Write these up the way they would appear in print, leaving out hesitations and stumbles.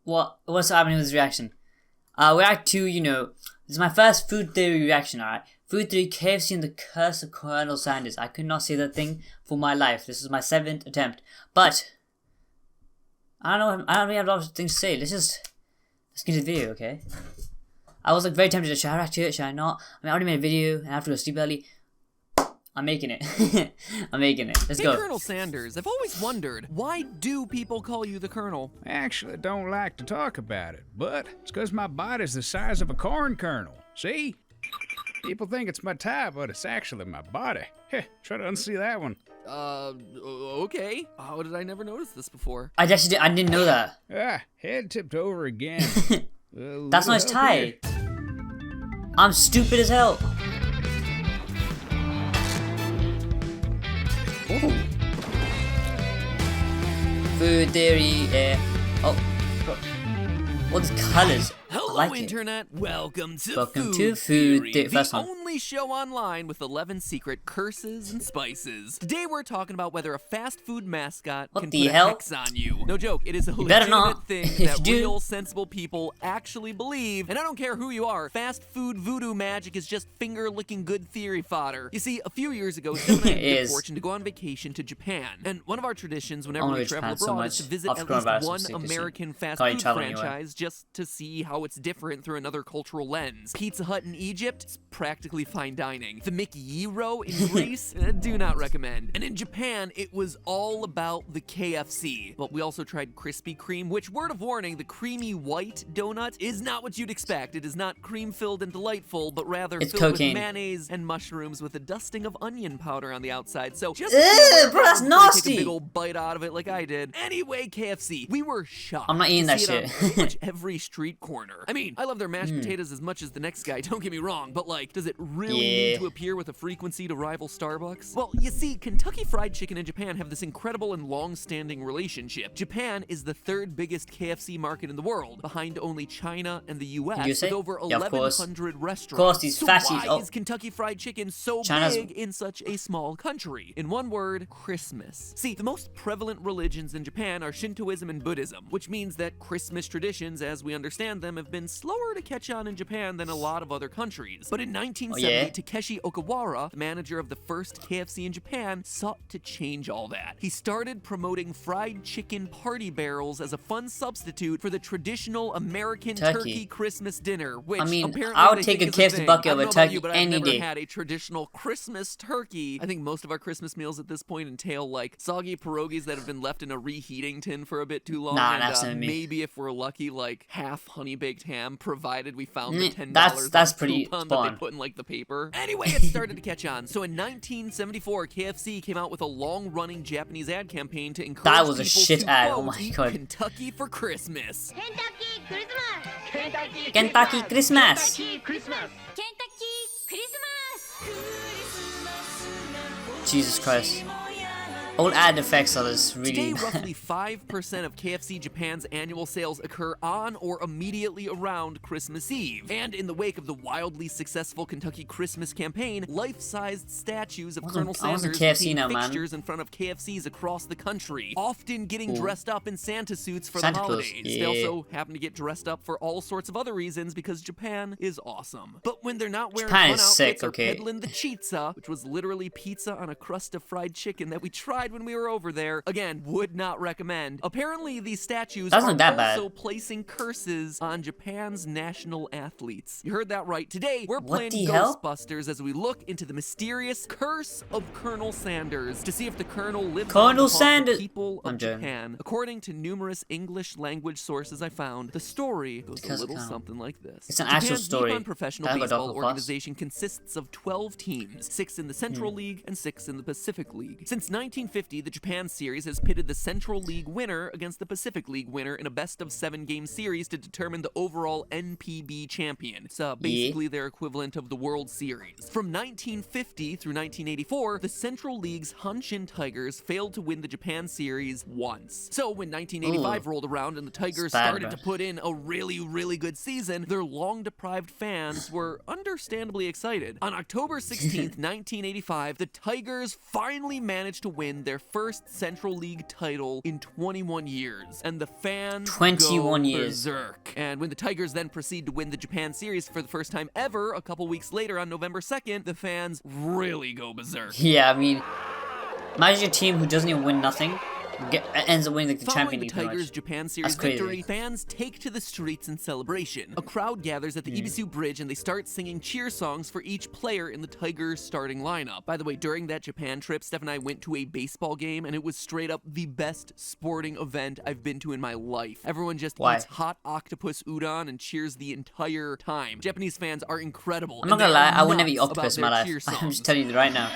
what's happening with this reaction? React to, this is my first food theory reaction, alright? Food theory, KFC and the curse of Colonel Sanders. I could not say that thing for my life. This is my 7th attempt. But, I don't really have a lot of things to say. Let's get to the video, okay? I was like very tempted to, should I react to it, should I not? I already made a video and I have to go to sleep early. I'm making it. I'm making it. Let's go. Hey, Colonel Sanders, I've always wondered, why do people call you the Colonel? I actually don't like to talk about it, but it's because my body's the size of a corn kernel. See? People think it's my tie, but it's actually my body. Heh, try to unsee that one. Okay. How did I never notice this before? I didn't know that. Head tipped over again. That's not his tie. I'm stupid as hell. Ooh. Food theory, all these colors. Hello, I like Internet. Welcome to Food Theory, Theory. the only show online with 11 secret curses and spices. Today we're talking about whether a fast food mascot can put a hex on you. No joke, it is a legitimate thing that real sensible people actually believe. And I don't care who you are, fast food voodoo magic is just finger-licking good theory fodder. You see, a few years ago, Steph and I had the good fortune to go on vacation to Japan. And one of our traditions whenever we travel abroad is to visit at least one American fast food franchise just to see how it's different through another cultural lens. Pizza Hut in Egypt, it's practically fine dining. The McYero in Greece, do not recommend. And in Japan, it was all about the KFC. But we also tried Krispy Kreme, which, word of warning, the creamy white donut is not what you'd expect. It is not cream-filled and delightful, but rather filled with mayonnaise and mushrooms with a dusting of onion powder on the outside. So just bro, that's nasty. Take a big old bite out of it like I did. Anyway, KFC, we were shocked. I'm not eating that shit. On pretty much every street corner. I mean, I love their mashed potatoes as much as the next guy, don't get me wrong, but like, does it really need to appear with a frequency to rival Starbucks? Well, you see, Kentucky Fried Chicken and Japan have this incredible and long-standing relationship. Japan is the 3rd biggest KFC market in the world, behind only China and the US, with over 1,100 restaurants. Of course, these fatties. So why is Kentucky Fried Chicken so big in such a small country? In one word, Christmas. See, the most prevalent religions in Japan are Shintoism and Buddhism, which means that Christmas traditions, as we understand them, have been slower to catch on in Japan than a lot of other countries. But in 1970, Takeshi Okawara, the manager of the first KFC in Japan, sought to change all that. He started promoting fried chicken party barrels as a fun substitute for the traditional American turkey Christmas dinner, which apparently I would take a KFC bucket over turkey any day. I've never had a traditional Christmas turkey. I think most of our Christmas meals at this point entail like soggy pierogies that have been left in a reheating tin for a bit too long. And maybe if we're lucky, like half honey baked ham, provided we found the $10 that's pretty coupon that they put in like the paper. Anyway, it started to catch on. So in 1974, KFC came out with a long-running Japanese ad campaign to encourage that was a people shit to ad. Oh my god. Kentucky for Christmas. Kentucky Christmas. Jesus Christ. All ad effects are this really Today, roughly 5% of KFC Japan's annual sales occur on or immediately around Christmas Eve. And in the wake of the wildly successful Kentucky Christmas campaign, life-sized statues of Colonel Sanders became fixtures in front of KFCs across the country, often getting dressed up in Santa suits for the holidays. They also happen to get dressed up for all sorts of other reasons because Japan is awesome. But when they're not wearing fun outfits or peddling the chitza, which was literally pizza on a crust of fried chicken that we tried when we were over there, again, would not recommend. Apparently, these statues are also placing curses on Japan's national athletes. You heard that right. Today, we're playing Ghostbusters as we look into the mysterious curse of Colonel Sanders to see if the Colonel lives on the people of Japan. According to numerous English language sources I found, the story goes a little something like this. It's an actual story. Japan's professional baseball organization consists of 12 teams, 6 in the Central League and 6 in the Pacific League. Since 1950, the Japan series has pitted the Central League winner against the Pacific League winner in a best-of-7 game series to determine the overall NPB champion. It's basically their equivalent of the World Series. From 1950 through 1984, the Central League's Hanshin Tigers failed to win the Japan series once. So when 1985 rolled around and the Tigers started to put in a really, really good season, their long-deprived fans were understandably excited. On October 16th, 1985, the Tigers finally managed to win their first Central League title in 21 years, and the fans 21 go years. berserk. And when the Tigers then proceed to win the Japan series for the first time ever, a couple weeks later on November 2nd, the fans really go berserk. Yeah, I mean, imagine a team who doesn't even win nothing ends up winning like the Following Champions League. the Tigers' Japan Series crazy. victory, fans take to the streets in celebration. A crowd gathers at the Ibisu Bridge and they start singing cheer songs for each player in the Tigers' starting lineup. By the way, during that Japan trip, Steph and I went to a baseball game and it was straight up the best sporting event I've been to in my life. Everyone just eats hot octopus udon and cheers the entire time. Japanese fans are incredible. I'm not gonna lie, I would never eat octopus in my life. I'm just telling you right now.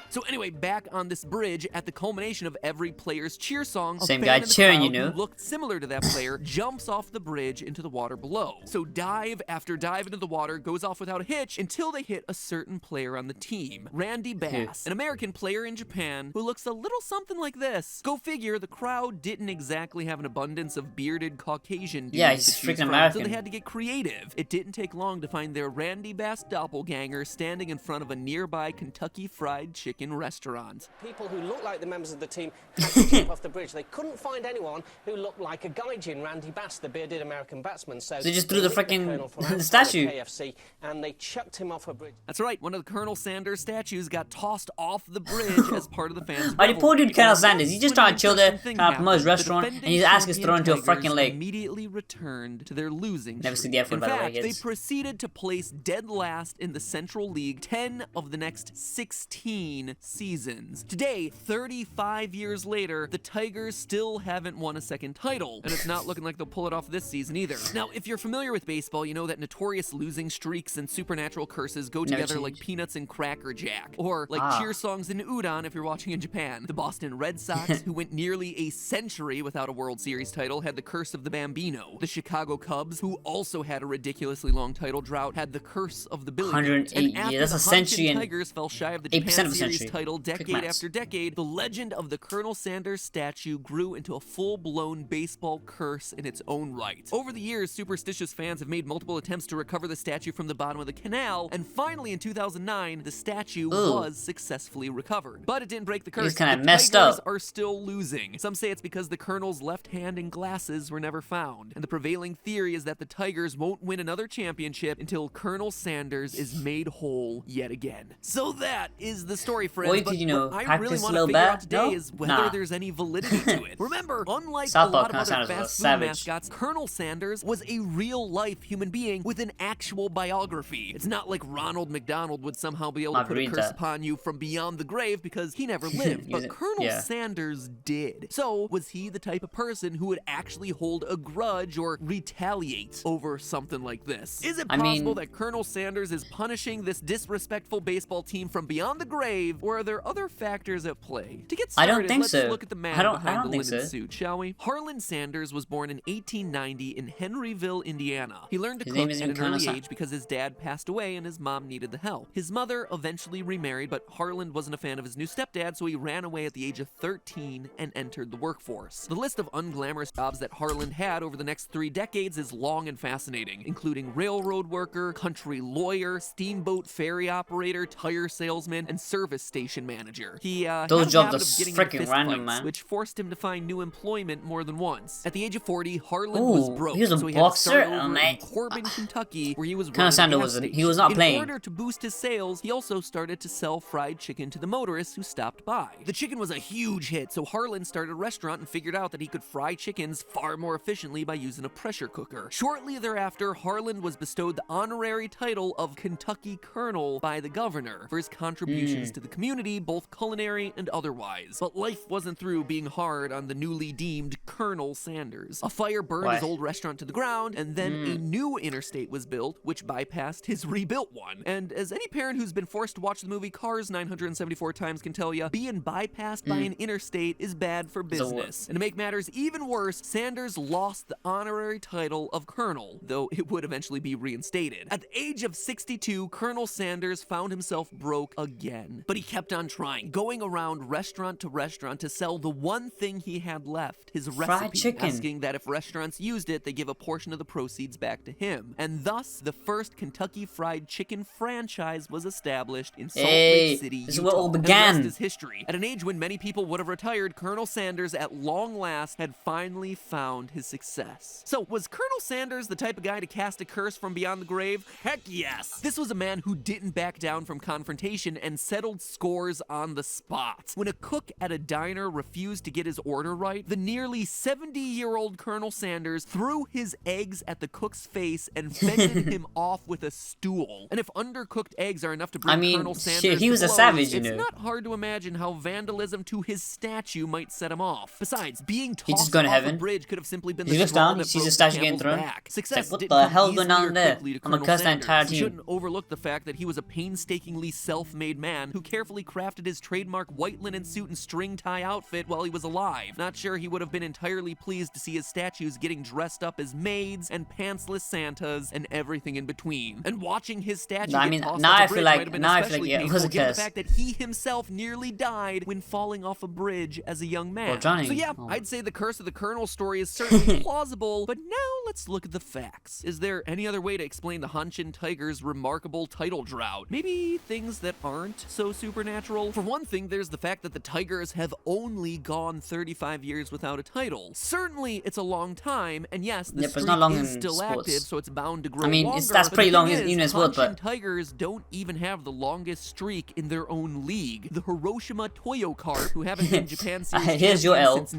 So anyway, back on this bridge, at the culmination of every player's cheer song, Same a guy fan in the cheering, crowd you know. who looked similar to that player jumps off the bridge into the water below. So dive after dive into the water goes off without a hitch until they hit a certain player on the team, Randy Bass, an American player in Japan who looks a little something like this. Go figure, the crowd didn't exactly have an abundance of bearded Caucasian dudes. Yeah, he's to choose freaking from, American. So they had to get creative. It didn't take long to find their Randy Bass doppelganger standing in front of a nearby Kentucky Fried Chicken restaurant. People who looked like the members of the team had to jump off the bridge. They couldn't find anyone who looked like a gaijin, Randy Bass, the bearded American batsman. So they just threw the nicked freaking Colonel from outside statue. KFC, and they chucked him off a bridge. That's right, one of the Colonel Sanders statues got tossed off the bridge as part of the fans' Why the poor dude Colonel Sanders? He's just When trying an to chill there, interesting trying thing to promote his happened. restaurant, The and his ass gets thrown into a defending freaking lake. Immediately returned to their losing Never seen streak. the F word, In by the way, fact, they kids. proceeded to place dead last in the Central League 10 of the next 16 seasons. Today, 35 years later, the Tigers still haven't won a second title, and it's not looking like they'll pull it off this season either. Now, if you're familiar with baseball, you know that notorious losing streaks and supernatural curses go Never together like change. peanuts and Cracker Jack, or like cheer songs in udon if you're watching in Japan. The Boston Red Sox, who went nearly a century without a World Series title, had the curse of the Bambino. The Chicago Cubs, who also had a ridiculously long title drought, had the curse of the Billy Goat. 108 And after years, that's the a century Huntington and Tigers fell shy of the 8% Japan of a Series century. title Quick decade maths. after decade, the legend of the Colonel Sanders statue grew into a full-blown baseball curse in its own right. Over the years, superstitious fans have made multiple attempts to recover the statue from the bottom of the canal, and finally in 2009, the statue was successfully recovered. But it didn't break the curse. He's kinda The messed Tigers up. are still losing. Some say it's because the Colonel's left hand and glasses were never found. And the prevailing theory is that the Tigers won't win another championship until Colonel Sanders is made whole yet again. So that is the story, friends. Or you But could, you know, what I practice really a want little to figure out bit. today No? is whether Nah. there's any validity to it. Remember, unlike South a Park lot of Colonel other Sanders was a fast food savage. mascots, Colonel Sanders was a real-life human being with an actual biography. It's not like Ronald McDonald would somehow be able to put a Margarita. curse upon you from beyond the grave because he never lived, but Colonel yeah. Sanders did. So, was he the type of person who would actually hold a grudge or retaliate over something like this? Is it I possible mean- that Colonel Sanders is punishing this disrespectful baseball team from beyond the grave, or are there other factors at play? To get I started, don't think let's so. look at the man I don't behind the think linen so. suit, shall we? Harlan Sanders was born in 1890 in Henryville, Indiana. He learned to His cook name at isn't an Colonel early Sa- age because his dad passed away and his mom needed the help. His mother eventually remarried, but Harlan wasn't a fan of his new stepdad, so he ran away at the age of 13 and entered the workforce. The list of unglamorous jobs that Harlan had over the next 3 decades is long and fascinating, including railroad worker, country lawyer, steamboat ferry operator, tire salesman, and service station manager. He had Those a jobs habit are of getting freaking in fist random, fights, man. which forced him to find new employment more than once. At the age of 40, Harlan Ooh, was broke, he was a so he had to boxer? start Oh, over in mate. Corbin, Kentucky, where he was Colonel running a Sanders gas wasn't- he station. was not playing. In order to boost his sales, he also started to sell fried chicken to the motorists who stopped by. The chicken was a huge hit, so Harlan started a restaurant and figured out that he could fry chickens far more efficiently by using a pressure cooker. Shortly thereafter, Harlan was bestowed the honorary title of Kentucky Colonel by the governor for his contributions to the community, both culinary and otherwise. But life wasn't through being hard on the newly deemed Colonel Sanders. A fire burned his Why? old restaurant to the ground, and then a new interstate was built, which bypassed his rebuilt one. And as any parent who's been forced to watch the movie Cars 974 times can tell you, being bypassed by an interstate is bad for business. And to make matters even worse, Sanders lost the honorary title of Colonel, though it would eventually be reinstated. At the age of 62, Colonel Sanders found himself broke again. But he kept on trying, going around restaurant to restaurant to sell the one thing he had left, his recipe, chicken. asking that if restaurants used it, they give a portion of the proceeds back to him. And thus, the first Kentucky Fried Chicken franchise was established in Salt Lake City, Utah. This is where it all And the began. rest is history. At an age when many people would have retired, Colonel Sanders, at long last, had finally found his success. So, was Colonel Sanders the type of guy to cast a curse from beyond the grave? Heck yes! This was a man who didn't back down from confrontation and settled scores on the spot. When a cook at a diner refused to get his order right, the nearly 70-year-old Colonel Sanders threw his eggs at the cook's face and fended him off with a stool. And if undercooked eggs are enough to bring Colonel Sanders he was to a blows, savage, you it's know. not hard to imagine how vandalism to his statue might set him off. Besides, being He's just tossed going off to a heaven. bridge could have simply been He the looks straw down, he that sees broke a statue the getting camel's thrown. back. It's Success like, what didn't the come hell going easily on or there? quickly to I'm gonna Colonel curse that entire Sanders. We team. shouldn't overlook the fact that he was a painstakingly self-made man who carefully crafted his trademark white linen suit and string tie outfit while he was alive. Not sure he would have been entirely pleased to see his statues getting dressed up as maids and pantsless Santas and everything in between. And watching his statue get tossed now off I a feel bridge like- might have been now I feel especially like, yeah, it was painful a given the curse. fact that he himself nearly died when falling off a bridge as a young man. Well, drowning. So yeah, Oh. I'd say the Curse of the Colonel story is certainly plausible, but now let's look at the facts. Is there any other way to explain the Hanshin Tigers' remarkable title drought? Maybe things that aren't so supernatural? For one thing, there's the fact that the Tigers have only gone 35 years without a title. Certainly, it's a long time, and yes, the Yeah, but it's streak not long is in still sports. active, so it's bound to grow I mean, longer. that's but pretty the long, thing is, even in sports, Hanshin but- Tigers don't even have the longest streak in their own league. The Hiroshima Toyo Carp, who haven't been Japan Series Here's your champions L. since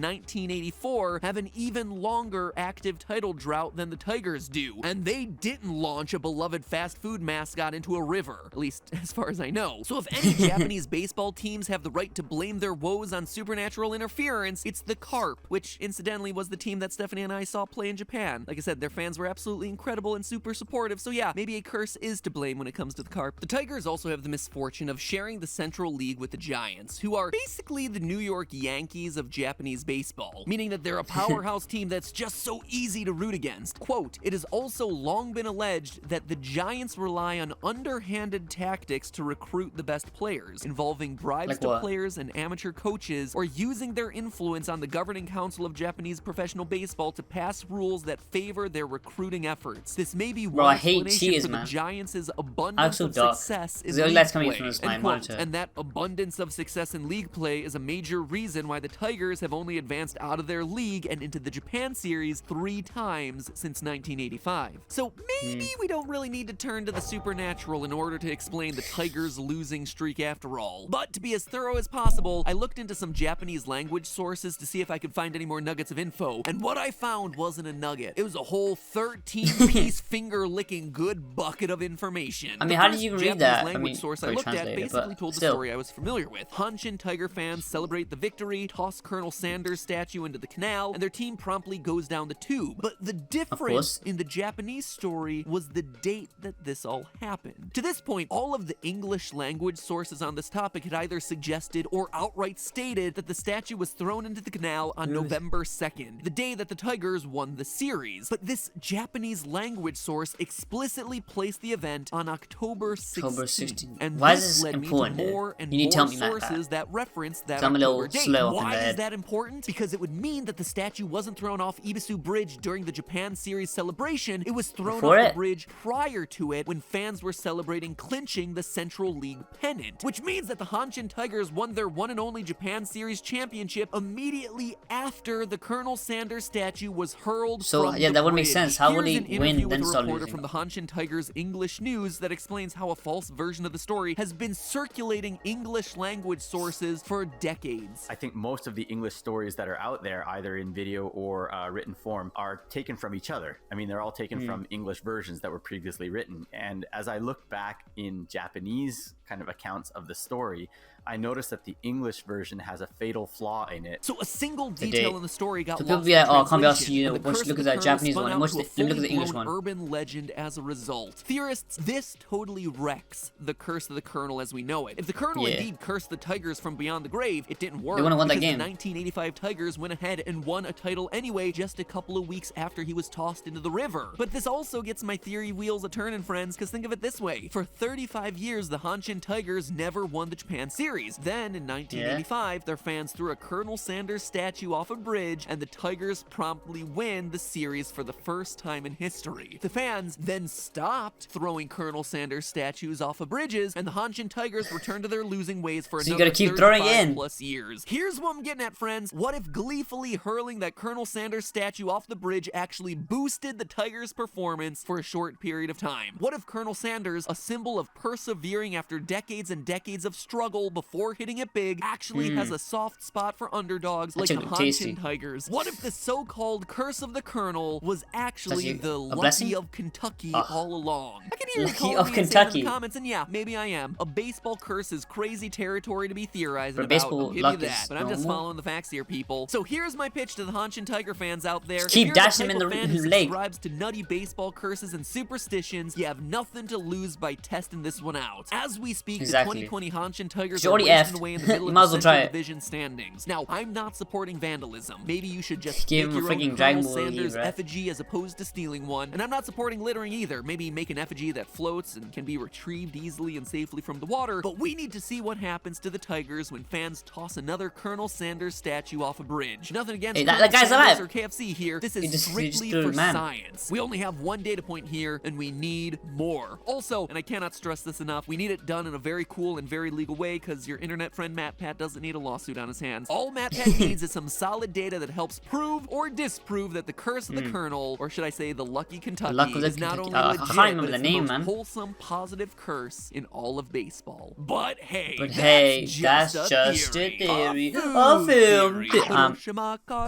1984, have an even longer active title drought than the Tigers do. And they didn't launch a beloved fast food mascot into a river, at least as far as I know. So if any Japanese baseball teams have the right to blame their woes on supernatural interference, it's the Carp, which incidentally was the team that Stephanie and I saw play in Japan. Like I said, their fans were absolutely incredible and super supportive, so yeah, maybe a curse is to blame when it comes to the Carp. The Tigers also have the misfortune of sharing the Central League with the Giants, who are basically the New York Yankees of Japanese baseball, meaning that they're a powerhouse team that's just so easy to root against. Quote, it has also long been alleged that the Giants rely on underhanded tactics to recruit the best players, involving bribes Like to what? players and amateur coaches, or using their influence on the governing council of Japanese professional baseball to pass rules that favor their recruiting efforts. This may be Bro, one I hate explanation cheers, for the man. Giants' I look abundance so of dark. success in The only league light's coming play. from my End quote. monitor. And that abundance of success in league play is a major reason why the Tigers have only advanced out of their league and into the Japan Series 3 times since 1985. So maybe we don't really need to turn to the supernatural in order to explain the Tigers' losing streak after all. But to be as thorough as possible, I looked into some Japanese language sources to see if I could find any more nuggets of info, and what I found wasn't a nugget. It was a whole 13-piece finger-licking good bucket of information. I mean, The how did first you read Japanese that? I language mean, source I probably looked at translated, basically but told the still. story I was familiar with. Hanshin Tiger fans celebrate the victory, toss Colonel Sanders' statue into the canal, and their team promptly goes down the tube. But the difference course. in the Japanese story was the date that this all happened. To this point, all of the English language sources on this topic had either suggested or outright stated that the statue was thrown into the canal on November 2nd, the day that the Tigers won the series. But this Japanese language source explicitly placed the event on October 16th. October 16th. And Why is this this led important, me to dude? more and You need to more tell me that. sources that reference that I'm a little October date. slow up in Why the is head. that important? Because it would mean that the statue wasn't thrown off Ibisu Bridge during the Japan Series celebration. It was thrown Before off the it? bridge prior to it when fans were celebrating clinching the Central League pennant, which means that the Hanshin Tigers won their one and only Japan Series championship immediately after the Colonel Sanders statue was hurled So, from yeah, the that would make bridge. sense. How Here's would he an win, interview then with a start reporter losing? from the Hanshin Tigers English News that explains how a false version of the story has been circulating English language sources for decades. I think most of the English stories that are out there, either in video or written form, are taken from each other. I mean, they're all taken from English versions that were previously written. And as I look back in Japanese kind of accounts of the story, I noticed that the English version has a fatal flaw in it. So a single date. detail in the story got So lost people in be like, oh, I can't be asked translation, you know, and the once you Curse look of at the that Colonel Japanese spun one, out and watch to a let me look at the English full-blown one. urban legend as a result. Theorists, this totally wrecks the Curse of the Colonel as we know it. If the Colonel Yeah. indeed cursed the Tigers from beyond the grave, it didn't work. They wouldn't have won that because game. The 1985 Tigers went ahead and won a title anyway just a couple of weeks after he was tossed into the river. But this also gets my theory wheels a turning, friends, because think of it this way. For 35 years, the Hanshin Tigers never never won the Japan series. Then in 1985, their fans threw a Colonel Sanders statue off a bridge, and the Tigers promptly win the series for the first time in history. The fans then stopped throwing Colonel Sanders statues off of bridges, and the Hanshin Tigers returned to their losing ways for So you another gotta keep throwing 35 in. plus years. Here's what I'm getting at, friends. What if gleefully hurling that Colonel Sanders statue off the bridge actually boosted the Tigers' performance for a short period of time? What if Colonel Sanders, a symbol of persevering after decades and decades of struggle before hitting it big, actually has a soft spot for underdogs like the actually tasty. Hanshin Tigers? What if the so-called curse of the Colonel was actually That's the a lucky blessing? of Kentucky all along? I can hear you Lucky calling of me and saying in the Kentucky. comments, and yeah, maybe I am. A baseball curse is crazy territory to be theorizing But about. baseball I'll give luck you that. is But I'm just normal. following the facts here, people. So here's my pitch to the Hanshin Tiger fans out there. Just keep If you're the dashing type them in of the fan who lake. subscribes to nutty baseball curses and superstitions, you have nothing to lose by testing this one out. As we speak, Exactly. the 2020 Hanshin Tigers You are already racing effed. away in the middle You of might the as well try Central it. Division standings. Now, I'm not supporting vandalism. Maybe you should just Give make him a your own freaking Dragon Colonel Ball Sanders lead, right? effigy as opposed to stealing one. And I'm not supporting littering either. Maybe make an effigy that floats and can be retrieved easily and safely from the water. But we need to see what happens to the Tigers when fans toss another Colonel Sanders statue off a bridge. Nothing against Hey, that Colonel guy's Sanders alive. or KFC here. This He is just strictly threw for him, man. science. We only have one data point here, and we need more. Also, and I cannot stress this enough, we need it done in a very cool and very legal way, because your internet friend MatPat doesn't need a lawsuit on his hands. All MatPat needs is some solid data that helps prove or disprove that the curse of the Colonel, or should I say the Lucky Kentucky, Luck of the is not Kentucky- only I legit, can't but remember it's the the name, most man. wholesome, positive curse in all of baseball. But hey, That's just a theory. A film.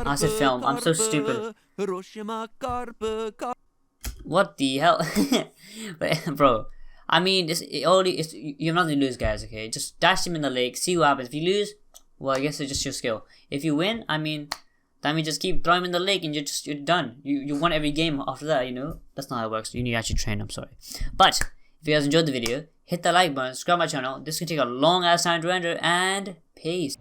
I said film. I'm so stupid. What the hell? But, bro, I mean, you have nothing to lose, guys, okay? Just dash him in the lake, see what happens. If you lose, well, I guess it's just your skill. If you win, I mean, then we just keep throwing him in the lake and you're done. You won every game after that, you know? That's not how it works. You need to actually train, I'm sorry. But, if you guys enjoyed the video, hit that like button, subscribe my channel. This can take a long ass time to render, and peace.